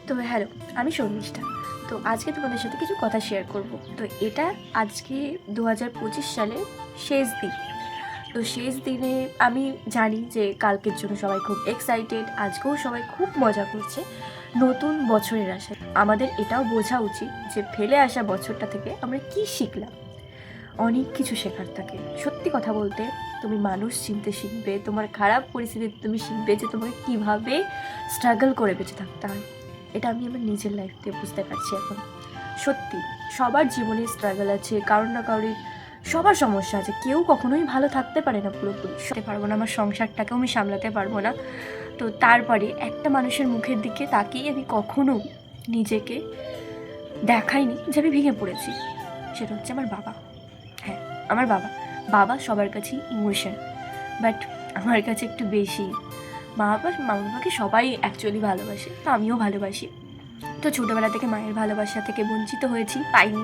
তো হ্যালো, আমি শর্মিষ্ঠা। তো আজকে তোমাদের সাথে কিছু কথা শেয়ার করব। তো এটা আজকে 2025 সালের শেষ দিন। তো শেষ দিনে আমি জানি যে কালকের জন্য সবাই খুব এক্সাইটেড, আজকেও সবাই খুব মজা করছে নতুন বছরের আশায়। আমাদের এটাও বোঝা উচিত যে ফেলে আসা বছরটা থেকে আমরা কি শিখলাম। অনেক কিছু শেখার থাকে। সত্যি কথা বলতে, তুমি মানুষ চিনতে শিখবে, তোমার খারাপ পরিস্থিতিতে তুমি শিখবে যে তোমাকে কীভাবে স্ট্রাগল করে বেঁচে থাকতে হয়। এটা আমি আমার নিজের লাইফ দিয়ে বুঝতে পারছি এখন। সত্যি সবার জীবনে স্ট্রাগল আছে, কারোর না কারোর সবার সমস্যা আছে। কেউ কখনোই ভালো থাকতে পারে না পুরোপুরি। সাথে পারবো না, আমার সংসারটাকেও আমি সামলাতে পারবো না। তো তারপরে একটা মানুষের মুখের দিকে তাকিয়ে আমি কখনো নিজেকে দেখাইনি যে আমি ভেঙে পড়েছি। সেটা হচ্ছে আমার বাবা। হ্যাঁ, আমার বাবা। বাবা সবার কাছেই ইমোশন, বাট আমার কাছে একটু বেশি। মা বাবাকে সবাই অ্যাকচুয়ালি ভালোবাসে, তো আমিও ভালোবাসি। তো ছোটোবেলা থেকে মায়ের ভালোবাসা থেকে বঞ্চিত হয়েছি, পাইনি।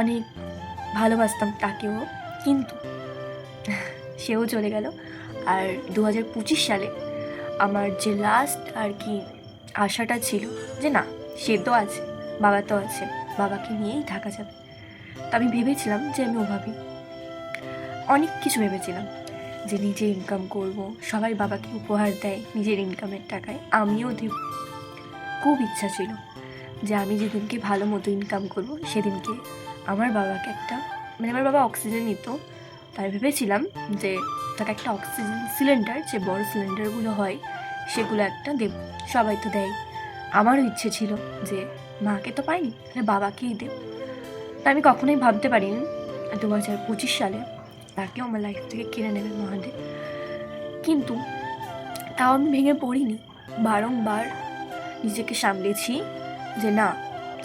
অনেক ভালোবাসতাম তাকেও, কিন্তু সেও চলে গেল। আর 2025 সালে আমার যে লাস্ট আর কি আশাটা ছিল যে না, সে তো আছে, বাবা তো আছে, বাবাকে নিয়েই থাকা যাবে। তো আমি ভেবেছিলাম যে আমি ওভাবেই অনেক কিছু ভেবেছিলাম, যে নিজে ইনকাম করব, সবাই বাবাকে উপহার দেয় নিজের ইনকামের টাকায়, আমিও দেব। খুব ইচ্ছা ছিল যে আমি যেদিনকে ভালো মতো ইনকাম করব সেদিনকে আমার বাবাকে একটা, মানে আমার বাবা অক্সিজেন নিত, তাই ভেবেছিলাম যে তাকে একটা অক্সিজেন সিলিন্ডার, যে বড় সিলিন্ডারগুলো হয় সেগুলো একটা দেব। সবাই তো দেয়, আমারও ইচ্ছে ছিল যে মাকে তো পাইনি, তাহলে বাবাকেই দেব। তা আমি কখনোই ভাবতে পারিনি 2025 সালে তাকেও আমার লাইফ থেকে কেড়ে নেবে মহাদেব। কিন্তু তাও আমি ভেঙে পড়িনি, বারংবার নিজেকে সামলেছি যে না,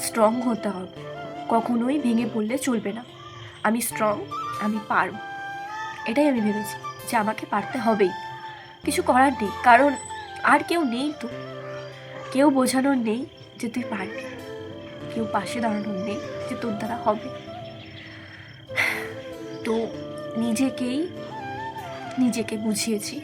স্ট্রং হতে হবে, কখনোই ভেঙে পড়লে চলবে না। আমি স্ট্রং, আমি পারব, এটাই আমি ভেবেছি যে আমাকে পারতে হবেই, কিছু করার নেই। কারণ আর কেউ নেই, তো কেউ বোঝানোর নেই যে তুই পারবি, কেউ পাশে দাঁড়ানোর নেই যে তোর দ্বারা হবে। তো নিজেকে বুঝিয়েছি।